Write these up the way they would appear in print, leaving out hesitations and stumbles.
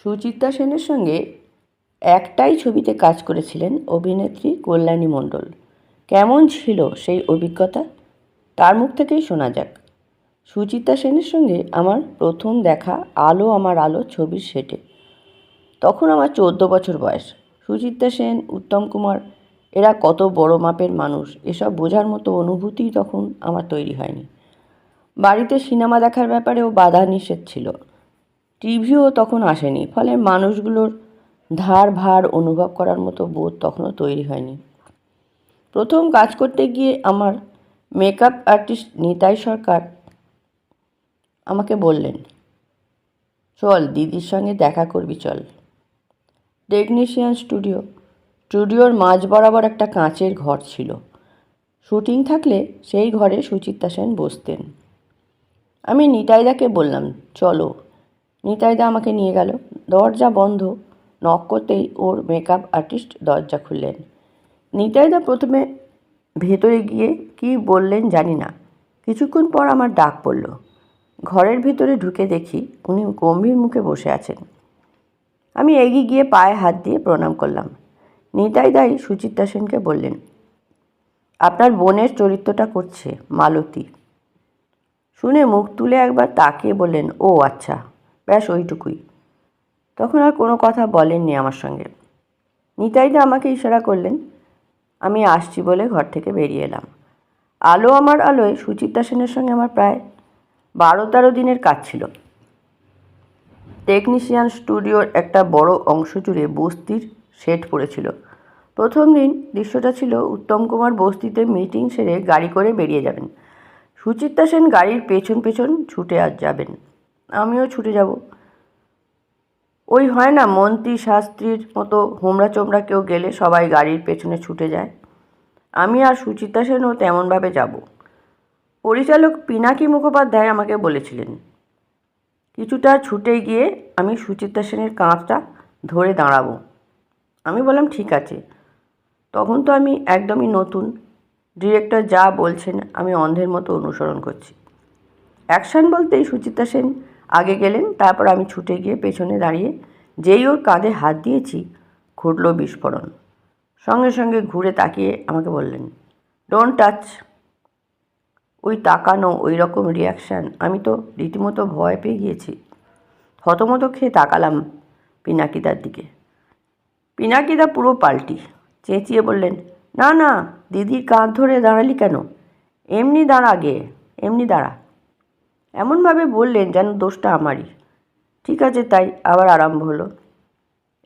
সুচিত্রা সেনের সঙ্গে একটাই ছবিতে কাজ করেছিলেন অভিনেত্রী কল্যাণী মণ্ডল। কেমন ছিল সেই অভিজ্ঞতা, তার মুখ থেকেই শোনা যাক। সুচিত্রা সেনের সঙ্গে আমার প্রথম দেখা আলো আমার আলো ছবির সেটে। তখন আমার 14 বছর বয়স। সুচিত্রা সেন, উত্তম কুমার এরা কত বড় মাপের মানুষ, এসব বোঝার মতো অনুভূতিই তখন আমার তৈরি হয়নি। বাড়িতে সিনেমা দেখার ব্যাপারেও বাধা নিষেধ ছিল। টিভিও তখন আসেনি, ফলে মানুষগুলোর ধার ভার অনুভব করার মতো বোধ তখনও তৈরি হয়নি। প্রথম কাজ করতে গিয়ে আমার মেকআপ আর্টিস্ট নিতাই সরকার আমাকে বললেন, চল দিদির সঙ্গে দেখা করবি চল। টেকনিশিয়ান স্টুডিওর মাঝ বরাবর একটা কাঁচের ঘর ছিল। শুটিং থাকলে সেই ঘরে সুচিত্রা সেন বসতেন। আমি নিতাইদাকে বললাম, চলো। নিতাইদা আমাকে নিয়ে গেল। দরজা বন্ধ, নক করতেই ওর মেকআপ আর্টিস্ট দরজা খুললেন। নিতাইদা প্রথমে ভেতরে গিয়ে কি বললেন জানি না। কিছুক্ষণ পর আমার ডাক পড়ল। ঘরের ভিতরে ঢুকে দেখি উনি গম্ভীর মুখে বসে আছেন। আমি এগিয়ে গিয়ে পায়ে হাত দিয়ে প্রণাম করলাম। নিতাইদাই সুচিত্রা সেনকে বললেন, আপনার বোনের চরিত্রটা করছে মালতী। শুনে মুখ তুলে একবার তাকিয়ে বললেন, ও আচ্ছা, ব্যাস ওইটুকুই। তখন আর কোনো কথা বলেননি আমার সঙ্গে। নিতাইদা আমাকে ইশারা করলেন, আমি আসছি বলে ঘর থেকে বেরিয়ে এলাম। আলো আমার আলোয় সুচিত্রা সেনের সঙ্গে আমার প্রায় 12-13 দিনের কাজ ছিল। টেকনিশিয়ান স্টুডিওর একটা বড় অংশ জুড়ে বস্তির সেট পড়েছিল। প্রথম দিন দৃশ্যটা ছিল উত্তম কুমার বস্তিতে মিটিং সেরে গাড়ি করে বেরিয়ে যাবেন। সুচিত্রা সেন গাড়ির পেছন পেছন ছুটে যাবেন, আমিও ছুটে যাব। ওই হয় না মন্ত্রী শাস্ত্রীর মতো হোমরা চোমরা কেউ গেলে সবাই গাড়ির পেছনে ছুটে যায়, আমি আর সুচিত্রা সেনও তেমনভাবে যাব। পরিচালক পিনাকি মুখোপাধ্যায় আমাকে বলেছিলেন। কিছুটা ছুটে গিয়ে আমি সুচিত্রা সেনের কাঁধটা ধরে দাঁড়াবো। আমি বললাম, ঠিক আছে। তখন তো আমি একদমই নতুন। ডিরেক্টর যা বলছেন আমি অন্ধের মতো অনুসরণ করছি। অ্যাকশন বলতেই সুচিত্রা সেন আগে গেলেন, তারপর আমি ছুটে গিয়ে পেছনে দাঁড়িয়ে যেই ওর কাঁধে হাত দিয়েছি ঘটল বিস্ফোরণ। সঙ্গে সঙ্গে ঘুরে তাকিয়ে আমাকে বললেন, ডোন্ট টাচ। ওই তাকানো, ওই রকম রিয়াকশান, আমি তো রীতিমতো ভয় পেয়ে গিয়েছি। থতমত খেয়ে তাকালাম পিনাকিদার দিকে। পিনাকিদা পুরো পাল্টি, চেঁচিয়ে বললেন, না না, দিদির কাঁধ ধরে দাঁড়ালি কেন? এমনি দাঁড়া গে, এমনি দাঁড়া। এমনভাবে বললেন যেন দোষটা আমারই। ঠিক আছে, তাই আবার আরম্ভ হলো।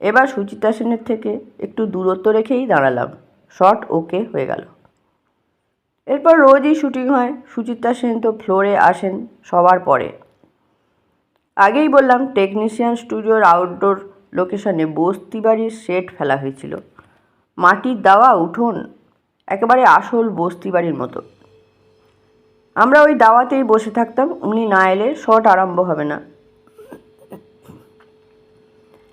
এবার সুচিত্রা সেনের থেকে একটু দূরত্ব রেখেই দাঁড়ালাম। শট ওকে হয়ে গেল। এরপর রোজই শুটিং হয়। সুচিত্রা সেন তো ফ্লোরে আসেন সবার পরে। আগেই বললাম, টেকনিশিয়ান স্টুডিওর আউটডোর লোকেশনে বস্তি বাড়ির সেট ফেলা হয়েছিল। মাটির দাওয়া উঠোন, একেবারে আসল বস্তি বাড়ির মতো। আমরা ওই দাওয়াতেই বসে থাকতাম, উনি না এলে শট আরম্ভ হবে না।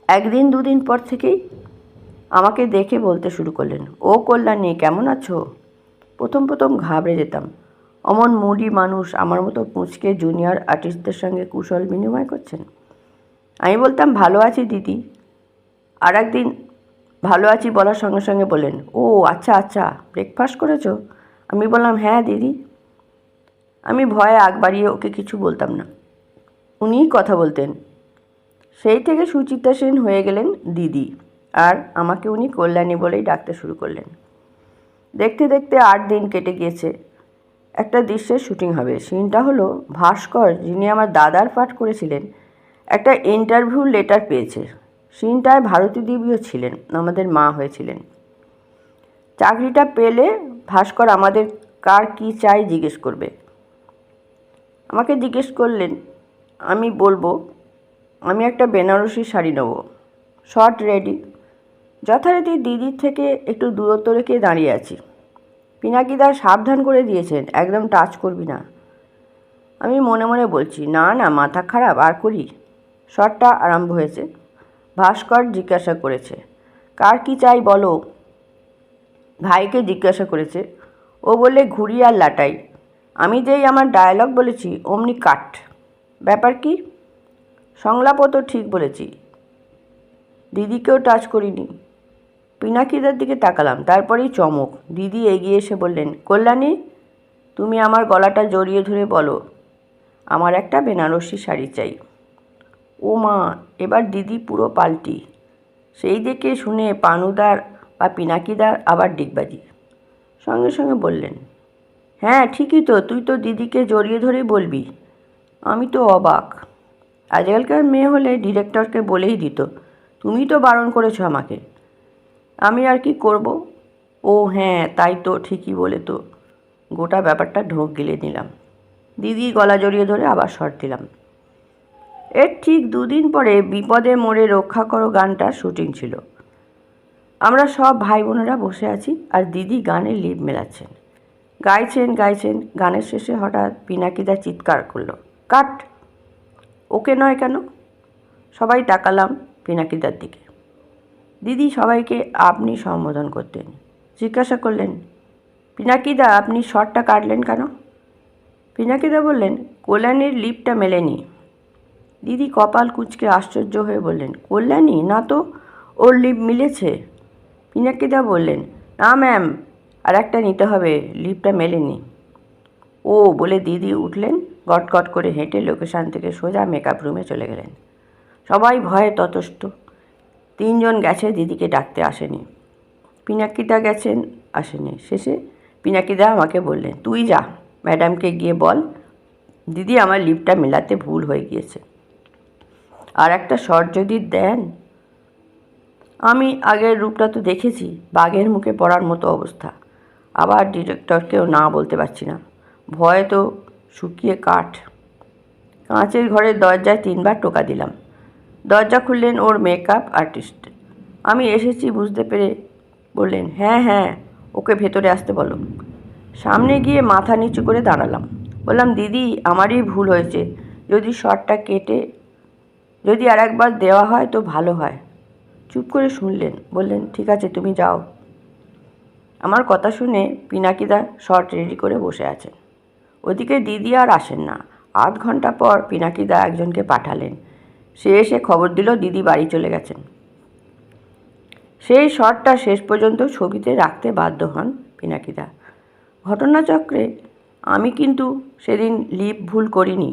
একদিন দুদিন পর থেকেই আমাকে দেখে বলতে শুরু করলেন, ও কল্যাণী, কেমন আছো? প্রথম প্রথম ঘাবড়ে যেতাম। অমন মুডি মানুষ আমার মতো পুঁচকে জুনিয়র আর্টিস্টদের সঙ্গে কুশল বিনিময় করছেন। আমি বলতাম, ভালো আছি দিদি। আর একদিন ভালো আছি বলার সঙ্গে সঙ্গে বললেন, ও আচ্ছা আচ্ছা, ব্রেকফাস্ট করেছো? আমি বললাম, হ্যাঁ দিদি। আমি ভয়ে আগ বাড়িয়ে ওকে কিছু বলতাম না, উনিই কথা বলতেন। সেই থেকে সুচিত্রা সেন হয়ে গেলেন দিদি, আর আমাকে উনি কল্যাণী বলেই ডাকতে শুরু করলেন। দেখতে দেখতে 8 দিন কেটে গিয়েছে। একটা দৃশ্যের শুটিং হবে। সিনটা হলো ভাস্কর, যিনি আমার দাদার পাঠ করেছিলেন, একটা ইন্টারভিউ লেটার পেয়েছে। সিনটায় ভারতী দেবীও ছিলেন, আমাদের মা হয়েছিলেন। চাকরিটা পেলে ভাস্কর আমাদের কার কী চাই জিজ্ঞেস করবে। আমাকে জিজ্ঞেস করলেন, আমি বলবো আমি একটা বেনারসি শাড়ি নেব। Short ready. যথারীতি দিদির থেকে একটু দূরত্ব রেখে দাঁড়িয়ে আছি। পিনাকিদা সাবধান করে দিয়েছেন, একদম টাচ করবি না। আমি মনে মনে বলছি, না না, মাথা খারাপ, আর করি। শটটা আরম্ভ হয়েছে। ভাস্কর জিজ্ঞাসা করেছে, কার কি চাই বলো? ভাইকে জিজ্ঞাসা করেছে। ও বললে ঘুড়ি আর লাটাই। আমি যেই আমার ডায়লগ বলেছি অমনি কাট। ব্যাপার কি? সংলাপও তো ঠিক বলেছি, দিদিকেও টাচ করিনি। পিনাকিদার দিকে তাকালাম, তারপরেই চমক। দিদি এগিয়ে এসে বললেন, কল্যাণী, তুমি আমার গলাটা জড়িয়ে ধরে বলো, আমার একটা বেনারসি শাড়ি চাই। ও মা, এবার দিদি পুরো পাল্টি। সেই দেখে শুনে পানুদার বা পিনাকিদার আবার ডিগবাজি। সঙ্গে সঙ্গে বললেন, হ্যাঁ ঠিকই তো, তুই তো দিদিকে জড়িয়ে ধরেই বলবি। আমি তো অবাক। আজকালকার মেয়ে হলে ডিরেক্টরকে বলেই দিত, তুমি তো বারণ করেছো আমাকে। আমি আর কি করব? ও হ্যাঁ, তাই তো, ঠিকই বলে তো। গোটা ব্যাপারটা ঢোক গিলে নিলাম। দিদি গলা জড়িয়ে ধরে আবার শর্ট দিলাম। এর ঠিক 2 দিন পরে বিপদে মোড়ে রক্ষা করো গানটার শুটিং ছিল। আমরা সব ভাই বোনেরা বসে আছি আর দিদি গানে লিপ মেলাচ্ছেন, গাইছেন। গানের শেষে হঠাৎ পিনাকিদা চিৎকার করলো, কাট! ওকে নয় কেন? সবাই তাকালাম পিনাকিদার দিকে। দিদি সবাইকে আপনি সম্বোধন করতেন। জিজ্ঞাসা করলেন, পিনাকিদা, আপনি শর্টটা কাটলেন কেন? পিনাকিদা বললেন, কল্যাণীর লিপটা মেলেনি। দিদি কপাল কুঁচকে আশ্চর্য হয়ে বললেন, কল্যাণী? না তো, ওর লিপ মিলেছে। পিনাকিদা বললেন, না ম্যাম, আর একটা নিতে হবে, লিপটা মেলেনি। ও বলে দিদি উঠলেন, গটগট করে হেঁটে লোকেশান থেকে সোজা মেকআপ রুমে চলে গেলেন। সবাই ভয়ে ততস্থ। 3 জন গেছে, দিদিকে ডাকতে আসেনি। পিনাকিদা গেছেন, আসেনি। শেষে পিনাকিদা আমাকে বললেন, তুই যা, ম্যাডামকে গিয়ে বল দিদি আমার লিপটা মেলাতে ভুল হয়ে গিয়েছে, আর একটা শর্ট যদি দেন। আমি আগের রূপটা তো দেখেছি, বাঘের মুখে পড়ার মতো অবস্থা। আবার ডিরেক্টরকেও না বলতে পারছি না, ভয়ে তো শুকিয়ে কাঠ। কাঁচের ঘরের দরজায় 3 বার টোকা দিলাম। দরজা খুললেন ওর মেকআপ আর্টিস্ট। আমি এসেছি বুঝতে পেরে বললেন, হ্যাঁ, ওকে ভেতরে আসতে বলো। সামনে গিয়ে মাথা নিচু করে দাঁড়ালাম। বললাম, দিদি আমারই ভুল হয়েছে, যদি শর্টটা কেটে যদি আর একবার দেওয়া হয় তো ভালো হয়। চুপ করে শুনলেন, বললেন, ঠিক আছে তুমি যাও। আমার কথা শুনে পিনাকিদা শর্ট রেডি করে বসে আছেন। ওদিকে দিদি আর আসেন না। আধ ঘন্টা পর পিনাকিদা একজনকে পাঠালেন। সে এসে খবর দিল দিদি বাড়ি চলে গেছেন। সেই শটটা শেষ পর্যন্ত ছবিতে রাখতে বাধ্য হন পিনাকিদা। ঘটনাচক্রে আমি কিন্তু সেদিন লিপ ভুল করিনি।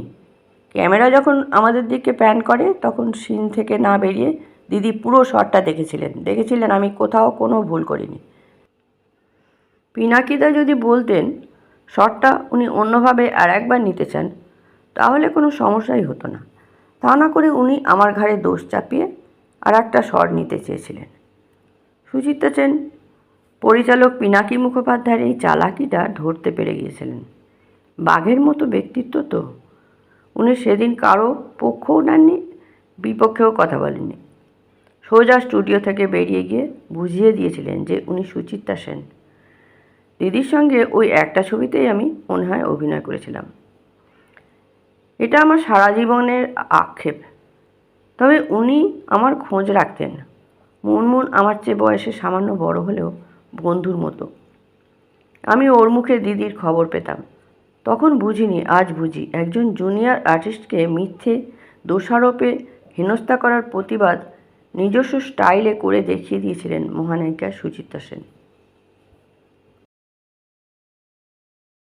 ক্যামেরা যখন আমাদের দিকে প্যান করে তখন সিন থেকে না বেরিয়ে দিদি পুরো শটটা দেখেছিলেন আমি কোথাও কোনো ভুল করিনি। পিনাকিদা যদি বলতেন শটটা উনি অন্যভাবে আর একবার নিতে চান, তাহলে কোনো সমস্যাই হতো না। তা না করে উনি আমার ঘাড়ে দোষ চাপিয়ে আর একটা শট নিতে চেয়েছিলেন। সুচিত্রা সেন পরিচালক পিনাকি মুখোপাধ্যায়ের এই চালাকিটা ধরতে পেরে গিয়েছিলেন। বাঘের মতো ব্যক্তিত্ব তো। উনি সেদিন কারো পক্ষও নেননি, বিপক্ষেও কথা বলেননি। সোজা স্টুডিও থেকে বেরিয়ে গিয়ে বুঝিয়ে দিয়েছিলেন যে উনি সুচিত্রা সেন। দিদির সঙ্গে ওই একটা ছবিতেই আমি মনে হয় অভিনয় করেছিলাম। এটা আমার সারা জীবনের আক্ষেপ। তবে উনি আমার খোঁজ রাখতেন। মুনমুন আমার চেয়ে বয়সে সামান্য বড় হলেও বন্ধুর মতো। আমি ওর মুখে দিদির খবর পেতাম। তখন বুঝিনি, আজ বুঝি। একজন জুনিয়র আর্টিস্টকে মিথ্যে দোষারোপে হেনস্থা করার প্রতিবাদ নিজস্ব স্টাইলে করে দেখিয়ে দিয়েছিলেন মহানায়িকা সুচিত্রা সেন।